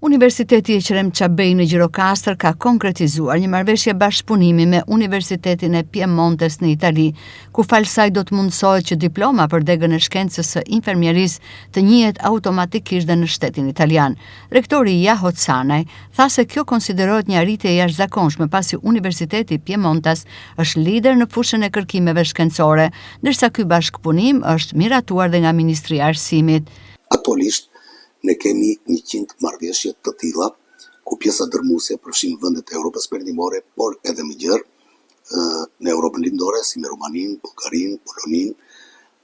Universiteti e Qerem Çabej në Gjirokastër ka konkretizuar një marrëveshje bashkëpunimi me Universitetin e Piemontes në Itali, ku falë saj do të mundësohet që diploma për degën e shkencës së infermierisë të njihet automatikisht dhe në shtetin italian. Rektori Jaho Canaj tha se kjo konsiderohet një arritje e jashtëzakonshme pasi Universiteti Piemontes është lider në fushën e kërkimeve shkencore, ndërsa ky bashkëpunim është miratuar dhe nga Ministria e Arsimit. Aktualisht ne kemi 100 marrëveshje të tilla, ku pjesa dërmuese përfshin vendet e Europës Perëndimore, por edhe më gjerë në Europën Lindore, si me Rumaninë, Bullgarinë, Polonin,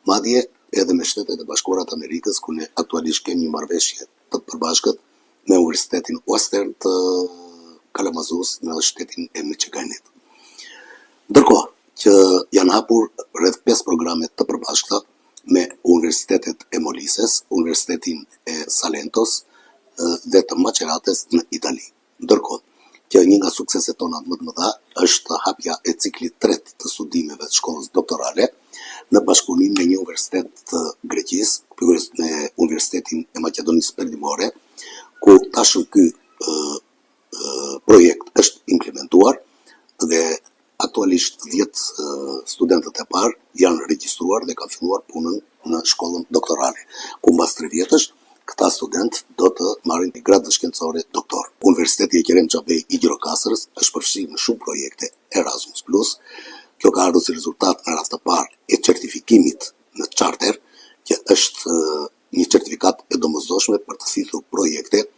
madje edhe me Shtetet e Bashkuara të Amerikës, ku ne aktualisht kemi një marrëveshje të përbashkët me Universitetin Western të Kalamazos në shtetin e Michiganit. Ndërkohë që janë hapur rreth 5 programe të përbashkëta me Universitetet e Molises, Universitetin e Salentos dhe të Macerates në Itali. Ndërkohë që një nga sukseset tona më të mëdha është hapja e ciklit 3 të studimeve të shkollës doktorale në bashkëpunim me një universitet të Greqisë, pikërisht me Universitetin e Maqedonisë Perëndimore, ku tashmë ky projekt është implementuar dhe aktualisht 10 studentët e parë janë regjistruar dhe kanë filluar punën në shkollën doktorale, ku mbas 3 vjetësh këta student do të marrin gradë shkencore doktor. Universiteti e Qerem Çabej i Gjirokastërës është përfshirë në shumë projekte Erasmus+. Kjo ka ardhur si rezultat në rast të parë e certifikimit në charter, që është një certifikat e domosdoshme për të thithur projekte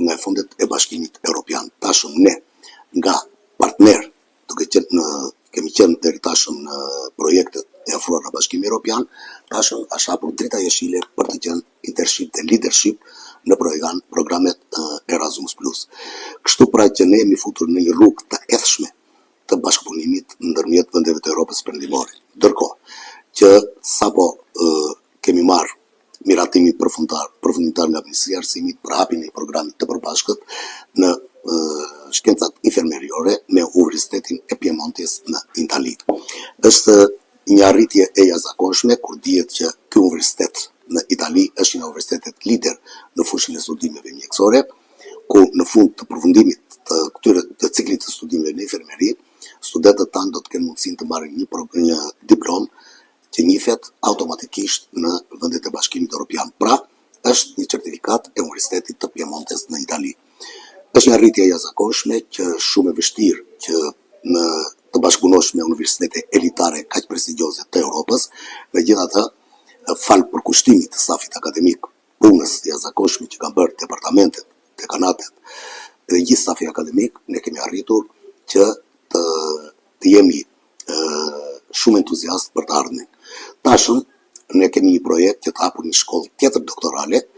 nga fondet e Bashkimit Evropian. Tashëm ne nga partner kemi qenë deri tashëm në projektet e ofruar nga Bashkimi Evropian, tashëm është hapur drita jeshile për të qenë internship dhe leadership në programet Erasmus+. Kështu pra që ne jemi futur në një rrugë të edhshme të bashkëpunimit ndërmjet vendeve të Europës Perëndimore. Ndërkohë që sapo kemi marrë miratimin përfunditar nga Ministria e Arsimit për hapjen e programit të përbashkët në shkencat infermeriore me Universitetin e Piemontes në Itali. Është një arritje e jashtëzakonshme kur dihet që ky universitet në Itali është një universitet lider në fushën e studimeve mjekësore, ku në fund të përfundimit të ciklit të studimeve në infermeri, studentët tanë do të kenë mundësinë të marrin një diplomë që njihet automatikisht në vendet e Bashkimit Evropian. Pra, është një certifikat e Universitetit të Piemontes në Itali. Është një arritje e jashtëzakonshme që shumë e vështirë që të bashkëpunosh me universitete elitare kaq prestigjioze të Europës, megjithatë, falë përkushtimit të stafit akademik, punës të jashtëzakonshme që kanë bërë departamentet, dekanatet dhe gjithë stafi akademik, ne kemi arritur që të jemi shumë entuziast për të ardhmen. Tashëm ne kemi një projekt që të hapur një shkollë tjetër doktorale,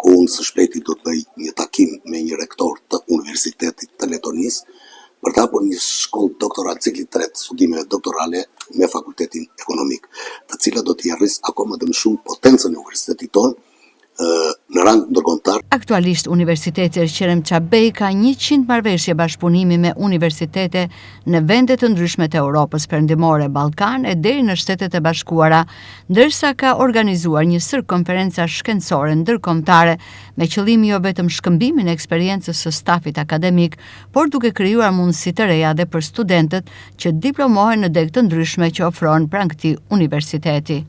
ku unë së shpejti do të bëj një takim me një rektor të Universitetit të Letonisë për të hapur një shkollë doktorale, ciklit 3 studimeve doktorale me fakultetin ekonomik, të cilat do t'i arrisë akoma dhe më shumë potencën e universitetit tonë në rang ndërkombëtar. Aktualisht Universiteti e Qerem Çabej ka 100 marrëveshje bashkëpunimi me universitete në vende të ndryshme të Europës Perëndimore, Ballkan e deri në Shtetet e Bashkuara, ndërsa ka organizuar një sër konferenca shkencore ndërkombëtare me qëllim jo vetëm shkëmbimin e eksperiencës së stafit akademik, por duke krijuar mundësi të reja dhe për studentët që diplomohen në degë të ndryshme që ofron pranë këtij universiteti.